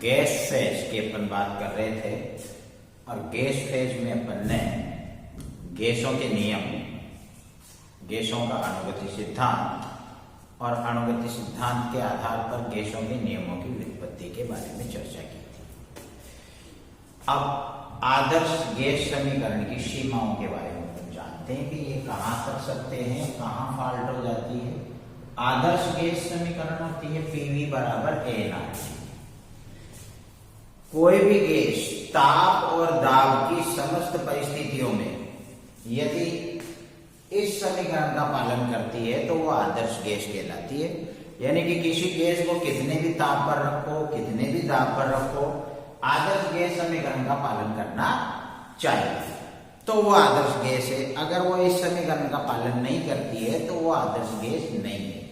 Gas phase की अपन बात कर रहे थे और गैस फेज में अपन ने गैसों के नियम, गैसों का अणुगति सिद्धांत और अणुगति सिद्धांत के आधार पर गैसों के नियमों की व्युत्पत्ति के बारे में चर्चा की थी। अब आदर्श गैस समीकरण की सीमाओं के बारे में अपन जानते हैं कि ये कहां तक सत्य है, कहां फॉल्ट हो जाती है। आदर्श गैस समीकरण होती है पीवी बराबर A0। कोई भी गैस ताप और दाब की समस्त परिस्थितियों में यदि इस समीकरण का पालन करती है तो वो आदर्श गैस कहलाती है। यानी कि किसी गैस को कितने भी ताप पर रखो, कितने भी दाब पर रखो, आदर्श गैस समीकरण का पालन करना चाहिए तो वो आदर्श गैस है। अगर वो इस समीकरण का पालन नहीं करती है तो वो आदर्श गैस नहीं है।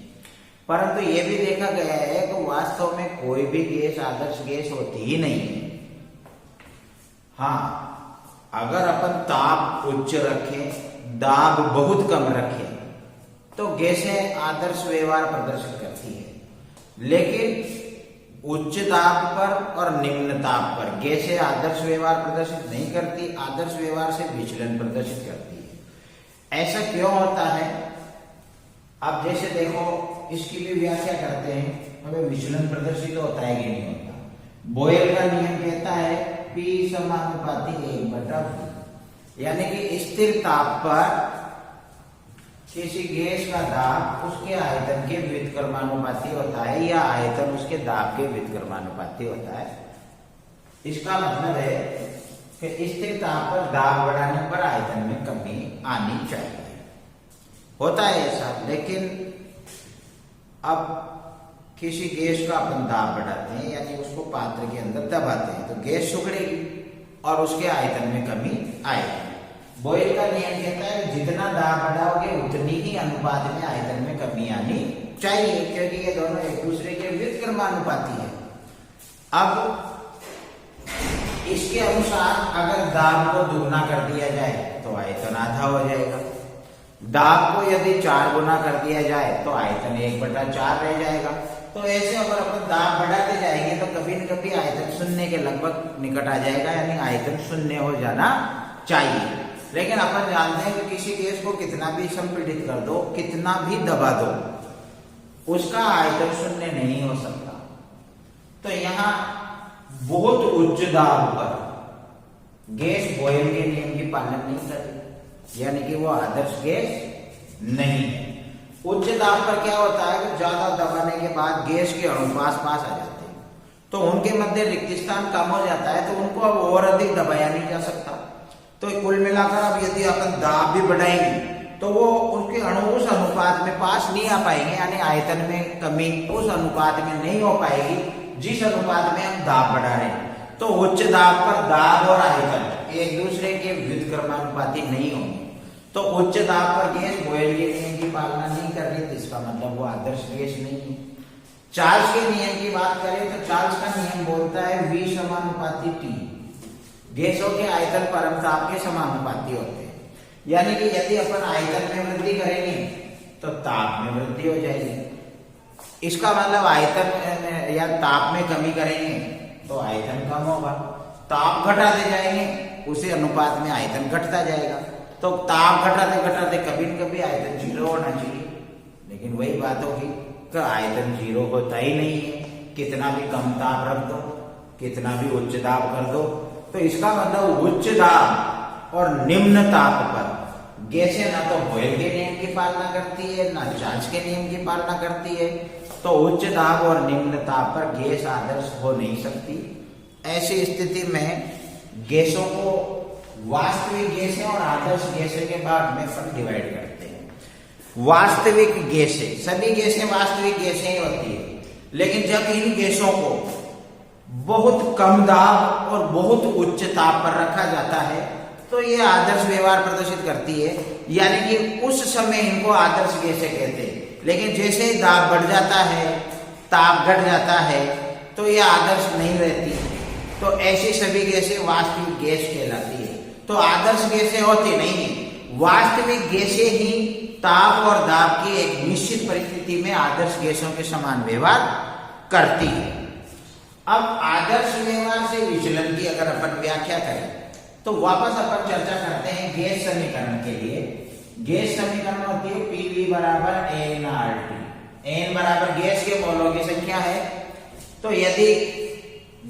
परंतु ये भी देखा गया है कि वास्तव में कोई भी गैस आदर्श गैस होती ही नहीं है। हाँ, अगर अपन ताप उच्च रखें, दाब बहुत कम रखें तो गैसें आदर्श व्यवहार प्रदर्शित करती है। लेकिन उच्च दाब पर और निम्न ताप पर गैसें आदर्श व्यवहार प्रदर्शित नहीं करती, आदर्श व्यवहार से विचलन प्रदर्शित करती है। ऐसा क्यों होता है? अब जैसे देखो, इसकी भी व्याख्या करते हैं, हमें विचलन प्रदर्शित होता है कि नहीं होता। बोयल का नियम कहता है P समानुपाती 1/V, यानी कि स्थिर ताप पर किसी गैस का दाब उसके आयतन के व्युत्क्रमानुपाती होता है या आयतन उसके दाब के व्युत्क्रमानुपाती होता है। इसका मतलब है कि स्थिर ताप पर दाब बढ़ाने पर आयतन में कमी आनी चाहिए। होता है ऐसा। लेकिन अब किसी गैस का अपन दाब बढ़ाते हैं, यानी उसको पात्र के अंदर दबाते हैं, तो गैस सुखड़ेगी और उसके आयतन में कमी आएगी। बोयल का नियम कहता है कि जितना दाब बढ़ाओगे उतनी ही अनुपात में आयतन में कमी आनी चाहिए, क्योंकि ये दोनों एक दूसरे के व्युत्क्रमानुपाती है। अब इसके अनुसार अगर दाब को दुगना कर दिया जाए तो आयतन आधा हो जाएगा। दाब को यदि 4 गुना कर दिया जाए तो आयतन 1/4 रह जाएगा। तो ऐसे अगर अपन दाब बढ़ाते जाएंगे तो कभी न कभी आयतन शून्य के लगभग निकट आ जाएगा, यानी आयतन शून्य हो जाना चाहिए। लेकिन अपन जानते हैं कि किसी गैस को कितना भी संपीड़ित कर दो, कितना भी दबा दो, उसका आयतन शून्य नहीं हो सकता। तो यहाँ बहुत उच्च दाब पर गैस बॉयल के नियम की पालन नहीं करती, यानी कि वो आदर्श गैस नहीं है। उच्च दाब पर क्या होता है कि ज्यादा दबाने के बाद गैस के अणु पास आ जाते हैं, तो उनके मध्य रिक्त स्थान कम हो जाता है, तो उनको अब और अधिक दबाया नहीं जा सकता। तो कुल मिलाकर अब यदि अपन दाब भी बढ़ाएंगे तो वो उनके अणु उस अनुपात में पास नहीं आ पाएंगे, यानी आयतन में कमी उस अनुपात में नहीं हो पाएगी जिस अनुपात में हम दाब बढ़ा रहे हैं। तो उच्च दाब पर दाब और आयतन एक दूसरे के व्युत्क्रमानुपाती नहीं होंगे। तो उच्च दाब पर गैस बॉयल के नियम की पालना नहीं कर रही, तो इसका मतलब वो आदर्श गैस नहीं है। चार्ल्स के नियम की बात करें तो चार्ल्स का नियम बोलता है V समानुपाती T। गैसों के आयतन परम ताप के समानुपाती होते हैं, यानी कि यदि अपन आयतन में वृद्धि करेंगे तो ताप में वृद्धि हो जाएगी। इसका मतलब आयतन या ताप में कमी करेंगे तो आयतन कम होगा, ताप घटाते जाएंगे उसी अनुपात में आयतन घटता जाएगा। तो ताप घटाते घटाते कभी न कभी आयतन 0 होना चाहिए, लेकिन वही बात होगी कि आयतन 0 होता ही नहीं है। कितना भी कम ताप रख दो, कितना भी उच्च दाब कर दो, तो इसका मतलब उच्च दाब और निम्न ताप पर गैसें ना तो बॉयल के नियम की पालना करती है, ना चार्ल्स के नियम की पालना करती है। तो उच्च दाब और निम्न ताप पर गैस आदर्श हो नहीं सकती। ऐसी स्थिति में गैसों को वास्तविक गैसें और आदर्श गैसें के बाद में सब डिवाइड करते हैं। वास्तविक गैसें, सभी गैसें वास्तविक गैसें ही होती है, लेकिन जब इन गैसों को बहुत कम दाब और बहुत उच्च ताप पर रखा जाता है तो ये आदर्श व्यवहार प्रदर्शित करती है, यानी कि उस समय इनको आदर्श गैसें कहते हैं। लेकिन जैसे ही दाब बढ़ जाता है, ताप घट जाता है, तो ये आदर्श नहीं रहती। तो ऐसी सभी गैसें वास्तविक गैस कहलाती है। तो आदर्श गैसें होती नहीं है, वास्तविक गैसें ही ताप और दाब की एक निश्चित परिस्थिति में आदर्श गैसों के समान व्यवहार करती है। अब आदर्श व्यवहार से विचलन की अगर अपन व्याख्या करें तो वापस अपन चर्चा करते हैं गैस समीकरण के लिए। गैस समीकरण होती है पीवी बराबर एन आर टी। एन बराबर गैस के मोलों की संख्या है, तो यदि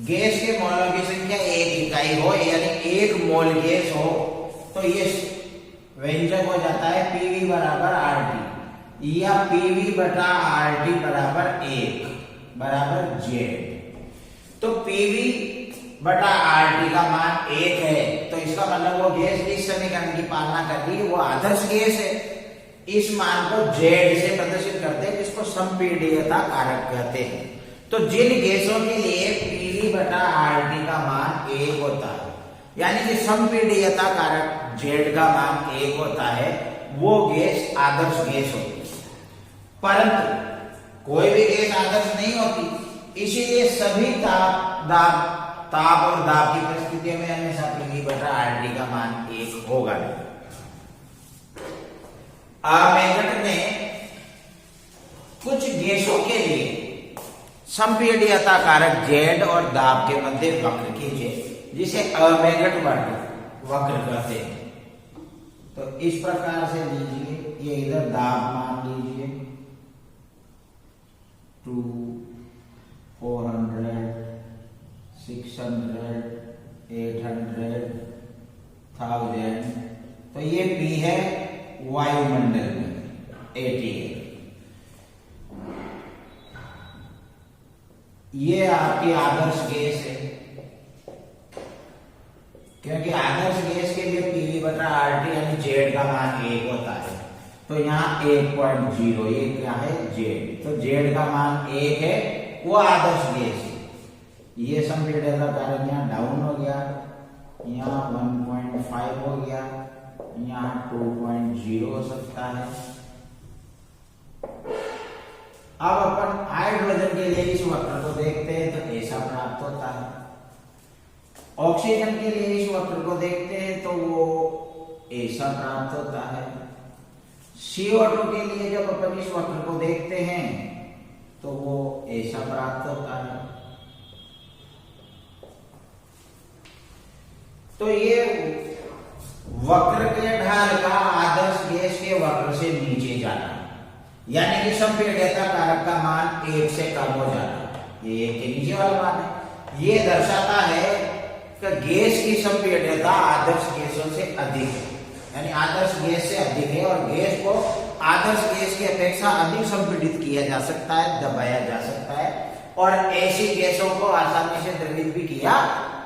गैस के मोलों की संख्या एक इकाई हो यानी एक मोल गैस हो तो ये व्यंजक हो जाता है पीवी बराबर आर टी या पीवी बटा आर टी बराबर एक बराबर जेड। तो पीवी बटा आर टी का मान एक है, तो इसका मतलब वो गैस इस समीकरण की पालना कर रही है, वो आदर्श गैस है। इस मान को जेड से प्रदर्शित करते हैं जिसको संपीड्यता कारक कहते हैं। तो जिन गैसों के लिए पीवी बटा आर टी का मान एक होता है यानी कि संपीड्यता कारक जेड का मान एक होता है, वो गैस आदर्श गैस होती है। परंतु कोई भी गैस आदर्श नहीं होती, इसीलिए सभी ताप और दाब की परिस्थितियों में हमेशा पीवी बटा आर टी का मान एक होगा। मेगट ने कुछ गैसों के लिए संपीड्यता कारक जेड और दाब के मध्य वक्र खींचे जिसे अमेगट वक्र कहते हैं। तो इस प्रकार से लीजिए, ये इधर दाब मान लीजिए 2, 400, 600, 800, 1000। तो ये P है वायुमंडल में 88। ये आपकी आदर्श गैस है, क्योंकि आदर्श गैस के लिए पीवी बटा आर टी यानी जेड का मान एक होता है। तो यहाँ 1.0 ये क्या है जेड, तो जेड का मान एक है, वो आदर्श गैस है। ये संपीड्यता कारक यहाँ डाउन हो गया, यहाँ 1.5 हो गया, यहाँ 2.0 हो सकता है। अब अपन हाइड्रोजन के लिए इस वक्र को देखते हैं तो ऐसा प्राप्त होता है। ऑक्सीजन के लिए इस वक्र को देखते हैं तो वो ऐसा प्राप्त होता है। CO2 के लिए जब अपन इस वक्र को देखते हैं तो वो ऐसा प्राप्त होता है। तो ये वक्र के ढाल का आदर्श गैस के वक्र से नीचे जाना यानी कि संपीड्यता कारक का मान एक से कम हो जाना, ये एक के नीचे वाला मान है। ये दर्शाता है कि गैस की संपीड्यता आदर्श गैसों से अधिक है, यानी आदर्श गैस से अधिक है और गैस को आदर्श गैस की अपेक्षा अधिक संपीड़ित किया जा सकता है, दबाया जा सकता है और ऐसी गैसों को आसानी से द्रवित भी किया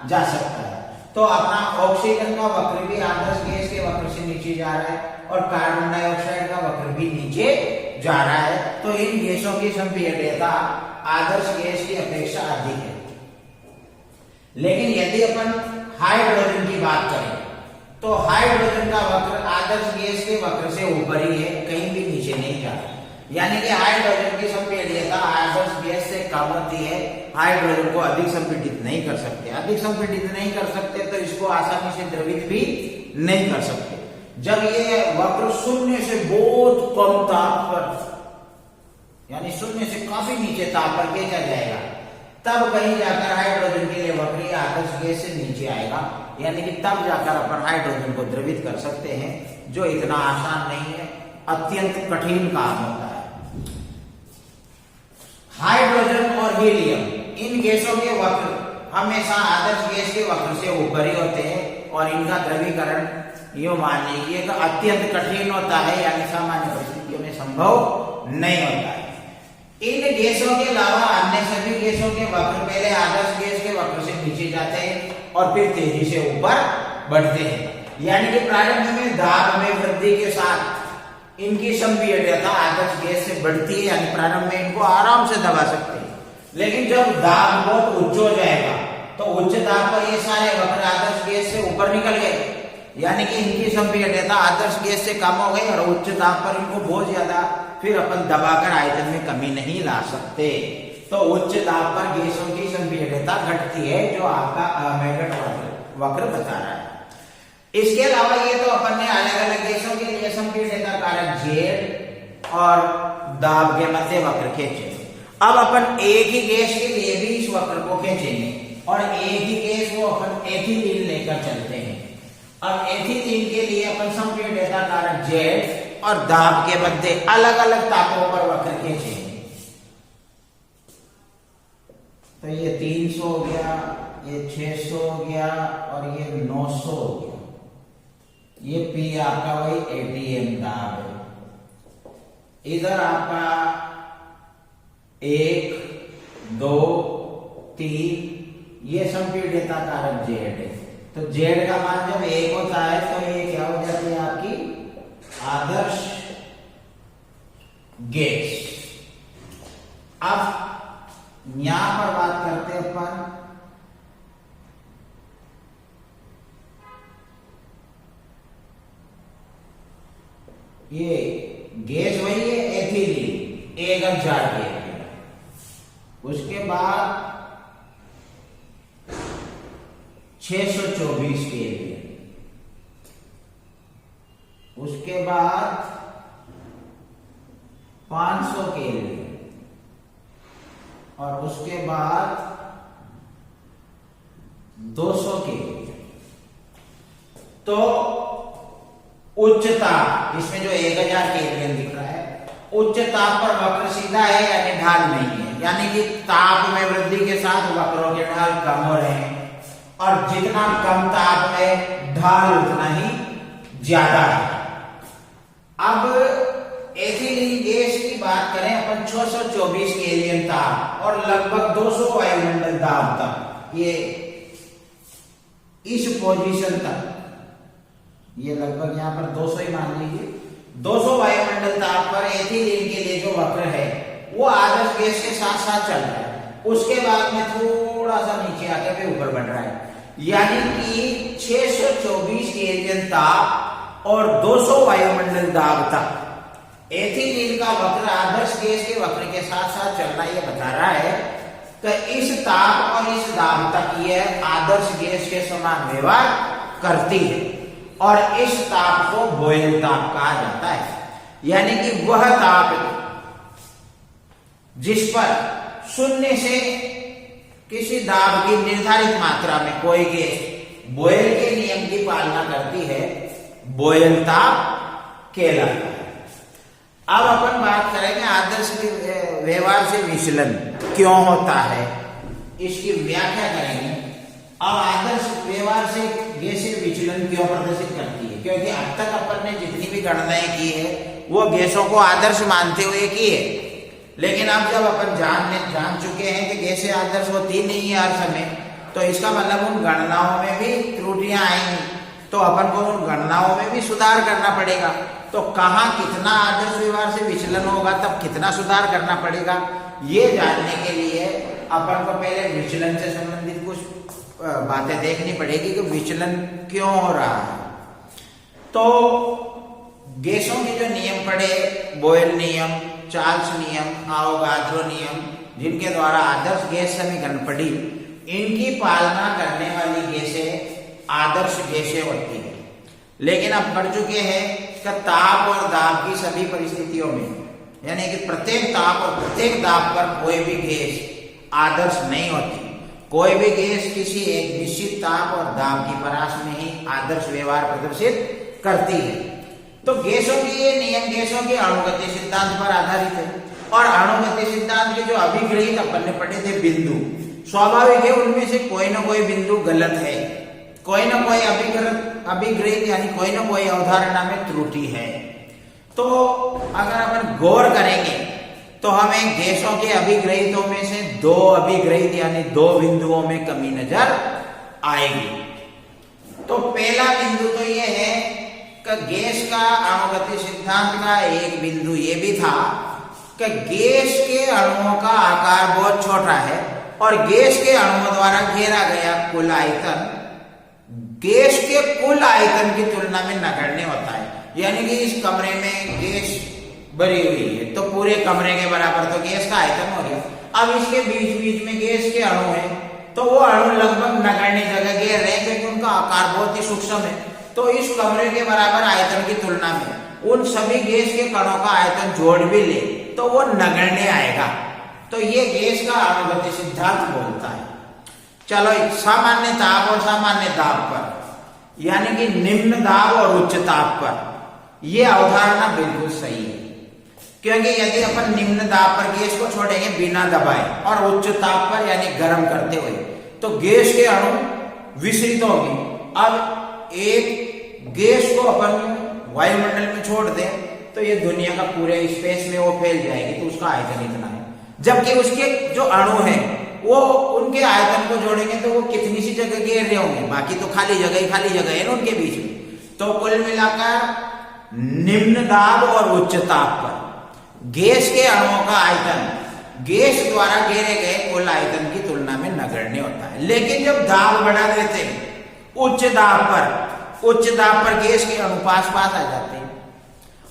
जा सकता है। तो अपना ऑक्सीजन का वक्र भी आदर्श गैस के वक्र से नीचे जा रहा है और कार्बन डाइऑक्साइड का वक्र भी नीचे जा रहा है। तो इन गैसों की संपीड्यता आदर्श गैस की अपेक्षा अधिक है। लेकिन यदि अपन हाइड्रोजन की बात करें तो हाइड्रोजन का वक्र आदर्श गैस के वक्र से ऊपर ही है, कहीं भी नीचे नहीं जा रहा, यानी कि हाइड्रोजन की संपीड्यता आदर्श गैस से कम होती है। हाइड्रोजन को अधिक संपीड़ित नहीं कर सकते, अधिक संपीड़ित नहीं कर सकते तो इसको आसानी से द्रवित भी नहीं कर सकते। जब ये वक्र शून्य से बहुत कम ताप पर यानी शून्य से काफी नीचे ताप पर चला जाएगा तब कहीं जाकर हाइड्रोजन के लिए वक्र आदर्श गैस से नीचे आएगा, यानी कि तब जाकर अपन हाइड्रोजन को द्रवित कर सकते हैं, जो इतना आसान नहीं है, अत्यंत कठिन काम होता है। हाइड्रोजन और हीलियम इन गैसों के वक्र हमेशा आदर्श गैस के वक्र से ऊपर ही होते हैं और इनका द्रवीकरण यूं मान लीजिए कि अत्यंत कठिन होता है, यानी सामान्य परिस्थितियों में संभव नहीं होता है। इन गैसों के अलावा अन्य सभी गैसों के वक्र पहले आदर्श गैस के वक्र से नीचे जाते हैं और फिर तेजी से ऊपर बढ़ते हैं, यानी कि प्रारंभ में दाब में वृद्धि के साथ इनकी संपीड्यता आदर्श गैस से बढ़ती है, यानी प्रारंभ में इनको आराम से दबा सकते हैं। लेकिन जब दाब बहुत उच्च हो जाएगा तो उच्च दाब पर ये सारे वक्र आदर्श गैस से ऊपर निकल गए, यानी कि इनकी संपीड्यता आदर्श गैस से कम हो गई और उच्च दाब पर इनको बहुत ज्यादा फिर अपन दबाकर आयतन में कमी नहीं ला सकते। तो उच्च दाब पर गैसों की संपीड्यता घटती है, जो आपका अमेगट वक्र बता रहा है। इसके अलावा ये तो अपन ने अलग अलग गैसों के लिए संपीड्यता कारक जेड और दाब के मध्य वक्र खींचे। अब अपन एक ही गैस के लिए भी इस वक्र को खींचेंगे और एक ही केस वो अपन एथिलीन लेकर चलते हैं। अब एथिलीन के लिए अपन संपीड़ितता कारक Z और दाब के मध्य अलग अलग तापों पर वक्र खींचेंगे। तो ये 300 हो गया, ये 600 हो गया और ये 900 हो गया। ये P आपका वही ATM दाब है। इधर आपका 1, 2, 3 ये संपीड़ितता कारक Z है। तो Z का मान जब 1 होता है तो ये क्या हो जाती है आपकी आदर्श गैस। अब यहां पर बात करते हैं अपन ये गैस वही है एथिलीन 1000 के। उसके बाद 624 के लिए, उसके बाद 500 के लिए और उसके बाद 200 के लिए। तो उच्च ताप, इसमें जो 1000 केल्विन दिख रहा है, उच्च ताप पर वक्र सीधा है यानी ढाल नहीं है, यानी कि ताप में वृद्धि के साथ वक्रों के ढाल कम हो रहे हैं और जितना कम ताप है ढाल उतना ही ज्यादा है। अब एथिलीन गैस की बात करें अपन 624 केल्विन ताप और लगभग 200 वायुमंडल दाब तक, ये इस पोजीशन तक, ये लगभग यहां पर 200 ही मान लीजिए, 200 वायुमंडल ताप पर एथिलीन के लिए जो वक्र है वो आदर्श गैस के साथ साथ चल रहा है। उसके बाद में थोड़ा सा नीचे आके भी ऊपर बढ़ रहा है, यानी कि 624 केल्विन ताप और 200 वायुमंडल दाब तक एथिलीन का वक्र आदर्श गैस के वक्र के साथ साथ चलना ये बता रहा है कि इस ताप और इस दाब तक यह आदर्श गैस के समान व्यवहार करती है और इस ताप को बॉयल ताप कहा जाता है। यानी कि वह ताप जिस पर शून्य से किसी दाब की निर्धारित मात्रा में कोई गैस बॉयल के नियम की पालना करती है, बॉयल ताप कहलाता है। अब अपन बात करेंगे आदर्श व्यवहार से विचलन क्यों होता है, इसकी व्याख्या करेंगे। अब आदर्श व्यवहार से गैसें विचलन क्यों प्रदर्शित करती है, क्योंकि अब तक अपन ने जितनी भी गणनाएं की है वो गैसों को आदर्श मानते हुए की है, लेकिन अब जब अपन जान चुके हैं कि गैसें आदर्श होती नहीं है हर समय, तो इसका मतलब उन गणनाओं में भी त्रुटियां आएंगी, तो अपन को उन गणनाओं में भी सुधार करना पड़ेगा। तो कहाँ कितना आदर्श व्यवहार से विचलन होगा, तब कितना सुधार करना पड़ेगा, ये जानने के लिए अपन को पहले विचलन से संबंधित कुछ बातें देखनी पड़ेगी कि विचलन क्यों हो रहा है। तो गैसों के जो नियम पड़े, बॉयल नियम, चार्ल्स नियम, आवोगाद्रो नियम, जिनके द्वारा आदर्श गैस समीकरण पड़ी, इनकी पालना करने वाली गैसें आदर्श गैसें होती है। लेकिन अब पढ़ चुके हैं कि ताप और दाब की सभी परिस्थितियों में, यानी कि प्रत्येक ताप और प्रत्येक दाब पर कोई भी गैस आदर्श नहीं होती। कोई भी गैस किसी एक निश्चित ताप और दाब की परास में ही आदर्श व्यवहार प्रदर्शित करती है। तो गैसों की ये नियम गैसों के अणुगति सिद्धांत पर आधारित है और अणुगति सिद्धांत के जो अभिग्रहित अपन ने पढ़े थे बिंदु, स्वाभाविक है उनमें से कोई ना कोई बिंदु गलत है, कोई ना कोई अभिग्रहित यानी कोई ना कोई अवधारणा में त्रुटि है। तो अगर अपन गौर करेंगे तो हमें गैसों के अभिग्रहितों में से 2 अभिग्रहित यानी 2 बिंदुओं में कमी नजर आएगी। तो पहला बिंदु तो यह है कि गैस का अणुगति सिद्धांत का एक बिंदु यह भी था कि गैस के अणुओं का आकार बहुत छोटा है और गैस के अणुओं द्वारा घेरा गया कुल आयतन गैस के कुल आयतन की तुलना में नगण्य होता है। यानी कि इस कमरे में गैस भरी हुई है तो पूरे कमरे के बराबर तो गैस का आयतन हो गया। अब इसके बीच बीच में गैस के अणु हैं तो वो अणु लगभग नगण्य जगह घेर रहे हैं क्योंकि उनका आकार बहुत ही सूक्ष्म है। तो इस कमरे के बराबर आयतन की तुलना में उन सभी गैस के कणों का आयतन जोड़ भी ले तो वो नगण्य आएगा। तो ये गैस का अणुगति सिद्धांत बोलता है। चलो सामान्य ताप और सामान्य दाब पर यानी कि निम्न दाब और उच्च ताप पर यह अवधारणा बिल्कुल सही है, क्योंकि यदि अपन निम्न दाब पर गैस को छोड़ेंगे बिना दबाए और उच्च ताप पर यानी गर्म करते हुए, तो गैस के अणु विसरित होंगे। अब एक गैस को अपन वायुमंडल में छोड़ दें तो ये दुनिया का पूरे स्पेस में वो फैल जाएगी, तो उसका आयतन इतना है। जबकि उसके जो अणु है वो उनके आयतन को जोड़ेंगे तो वो कितनी सी जगह घेर रहे होंगे, बाकी तो खाली जगह है ना उनके बीच में। तो कुल मिलाकर निम्न दाब और उच्च ताप पर गैस के अणुओं का आयतन गैस द्वारा घेरे गए कुल आयतन की तुलना में नगण्य होता है। लेकिन जब दाब बढ़ा देते हैं उच्च दाब पर गैस के अणु पास आ जाते हैं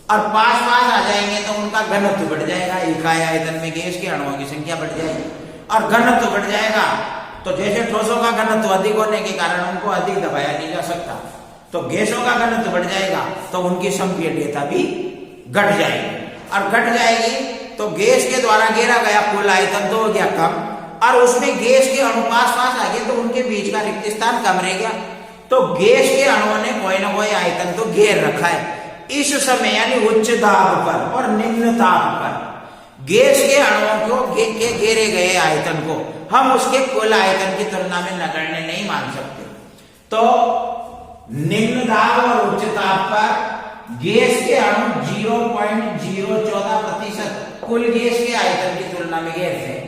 और पास आ जाएंगे तो उनका घनत्व बढ़ जाएगा। इकाई आयतन में गैस के अणुओं की संख्या बढ़ जाएगी और घनत्व बढ़ जाएगा। तो जैसे ठोसों का घनत्व अधिक होने के कारण उनको अधिक दबाया नहीं जा सकता, तो गैसों का घनत्व बढ़ जाएगा तो उनकी संपीड्यता भी घट जाएगी, और घट जाएगी तो गैस के द्वारा घेरा गया कुल आयतन तो हो गया कम, और उसमें गैस के अणु पास आ गए तो उनके बीच का रिक्त स्थान कम रह गया। तो गैस के अणुओं ने कोई ना कोई आयतन तो घेर रखा है। इस समय यानी उच्च दाब पर और निम्न ताप पर गैस के अणुओं को के घेरे गए आयतन को हम उसके कुल आयतन की तुलना में नगण्य नहीं मान सकते। तो निम्न दाब और उच्च ताप पर गैस के अणु 0.014% कुल गैस के आयतन की तुलना में घेरते हैं,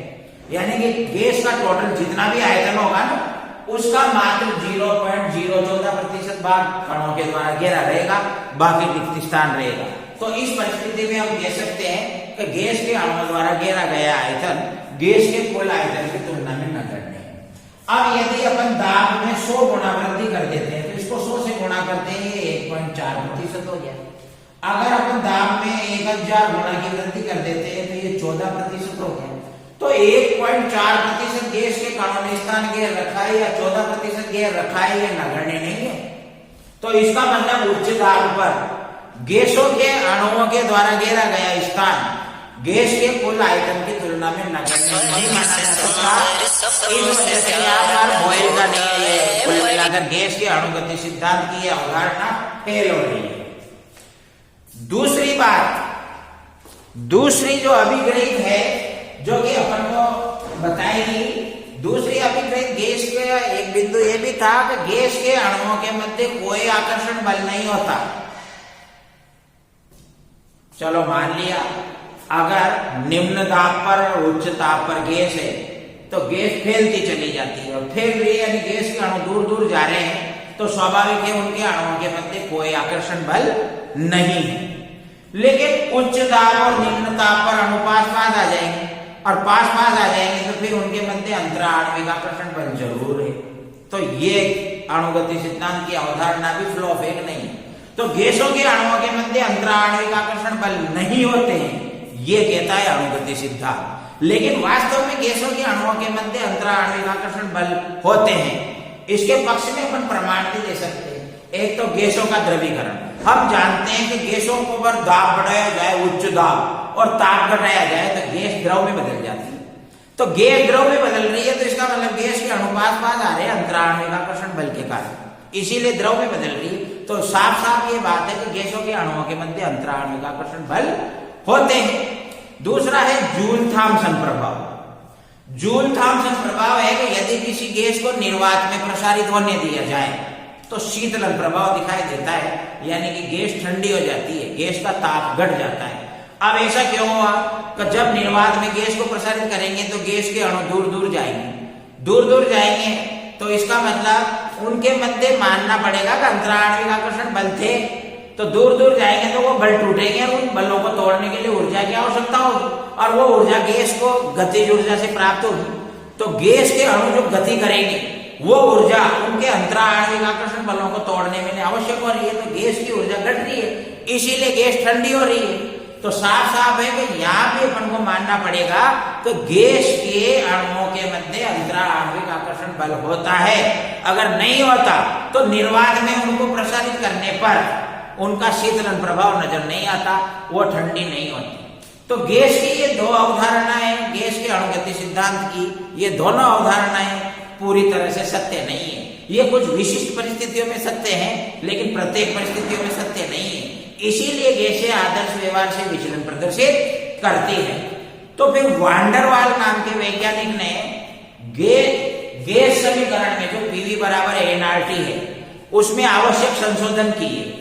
यानी कि गैस का टोटल जितना भी आयतन होगा ना उसका मात्र 0.014% भाग कणों के द्वारा घेरा रहेगा, बाकी रिक्त स्थान रहेगा। तो इस परिस्थिति में हम कह सकते हैं कि गैस के अणुओं द्वारा घेरा गया आयतन गैस के कुल आयतन की तुलना में नगण्य है। अब यदि अपन दाब में 100 गुना वृद्धि कर देते हैं तो इसको 100 से गुणा करते हैं, ये 1.4% हो गया। अगर अपन दाब में 1000 गुना की वृद्धि कर देते हैं तो ये 14% हो गया। तो 1.4% गैस के कणों ने स्थान घेर रखा है या 14% घेर रखा है, ये नगण्य नहीं है। तो इसका मतलब उच्च दाब पर गैसों के अणुओं के द्वारा घेरा गया स्थान गैस के कुल आयतन की तुलना में नगण्य नहीं माना जा सकता। इस वजह से बॉयल का नहीं है, कुल मिलाकर गैस के अणुगति सिद्धांत की अवधारणा फेल हो रही है। दूसरी बात, दूसरी जो अभिग्रहित है जो कि अपन को बताएगी, दूसरी अभिग्रहित गैस के एक बिंदु ये भी था कि गैस के अणुओं के मध्य कोई आकर्षण बल नहीं होता। चलो मान लिया अगर निम्न दाब पर और उच्च ताप पर गैस है तो गैस फैलती चली जाती है, और फैल रही है यानी गैस के अणु दूर दूर जा रहे हैं, तो स्वाभाविक है उनके अणुओं के मध्य कोई आकर्षण बल नहीं है। लेकिन उच्च दाब और निम्न ताप पर अणु पास आ जाएंगे और पास आ जाएंगे तो फिर उनके मध्य अंतरा आणविक आकर्षण बल जरूर है। तो ये अणुगति सिद्धांत की अवधारणा भी फ्लॉप है नहीं। तो गैसों के अणुओं के मध्य अंतरा आणविक आकर्षण बल नहीं होते हैं, ये कहता है अणुगति सिद्धांत। लेकिन वास्तव में गैसों के अणुओं के मध्य अंतरा आणविक आकर्षण बल होते हैं। इसके पक्ष में अपन प्रमाण भी दे सकते हैं। एक तो गैसों का द्रवीकरण, हम जानते हैं कि गैसों को अगर दाब बढ़ाया जाए उच्च दाब और ताप घटाया जाए तो गैस द्रव में बदल जाती है। तो गैस द्रव में बदल रही है तो इसका मतलब गैस के अनुपात पास आ रहे हैं अंतरा आणविक आकर्षण बल के कारण, इसीलिए द्रव में बदल रही है। तो साफ साफ ये बात है कि गैसों के अणुओं के मध्य अंतरा आणविक आकर्षण बल होते हैं। दूसरा है जूल थॉमसन प्रभाव। जूल थॉमसन प्रभाव है कि यदि किसी गैस को निर्वात में प्रसारित होने दिया जाए तो शीतलन प्रभाव दिखाई देता है, यानी कि गैस ठंडी हो जाती है, गैस का ताप घट जाता है। अब ऐसा क्यों हुआ कि जब निर्वात में गैस को प्रसारित करेंगे तो गैस के अणु दूर दूर जाएंगे, तो इसका मतलब उनके मध्य मानना पड़ेगा कि अंतरा आणविक आकर्षण बल थे, तो दूर दूर जाएंगे तो वो बल टूटेंगे और उन बलों को तोड़ने के लिए ऊर्जा की आवश्यकता होगी, और वो ऊर्जा गैस को गतिज ऊर्जा से प्राप्त होगी। तो गैस के अणु जो गति करेंगे वो ऊर्जा उनके अंतरा आणविक आकर्षण बलों को तोड़ने में आवश्यक हो रही है, तो गैस की ऊर्जा घट रही है, इसीलिए गैस ठंडी हो रही है। तो साफ साफ है कि यहाँ भी अपन को मानना पड़ेगा कि गैस के अणुओं के मध्य अंतरा आणविक आकर्षण बल होता है। अगर नहीं होता तो निर्वात में उनको प्रसारित करने पर उनका शीतलन प्रभाव नजर नहीं आता, वो ठंडी नहीं होती। तो गैस की ये दो अवधारणाएं, गैस के अणुगति सिद्धांत की ये दोनों अवधारणाएं पूरी तरह से सत्य नहीं है। ये कुछ विशिष्ट परिस्थितियों में सत्य है, लेकिन प्रत्येक परिस्थितियों में सत्य नहीं है। इसीलिए गैसें आदर्श व्यवहार से विचलन प्रदर्शित करती है। तो फिर वान डेर वाल नाम के वैज्ञानिक ने गैस समीकरण में जो पीवी बराबर nRT है उसमें आवश्यक संशोधन किए,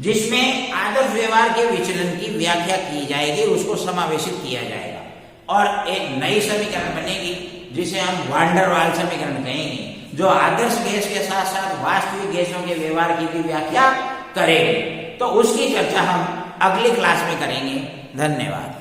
जिसमें आदर्श व्यवहार के विचलन की व्याख्या की जाएगी, उसको समावेशित किया जाएगा और एक नई समीकरण बनेगी जिसे हम वान डेर वाल समीकरण कहेंगे, जो आदर्श गैस के साथ साथ वास्तविक गैसों के व्यवहार की भी व्याख्या करेंगे। तो उसकी चर्चा हम अगली क्लास में करेंगे। धन्यवाद।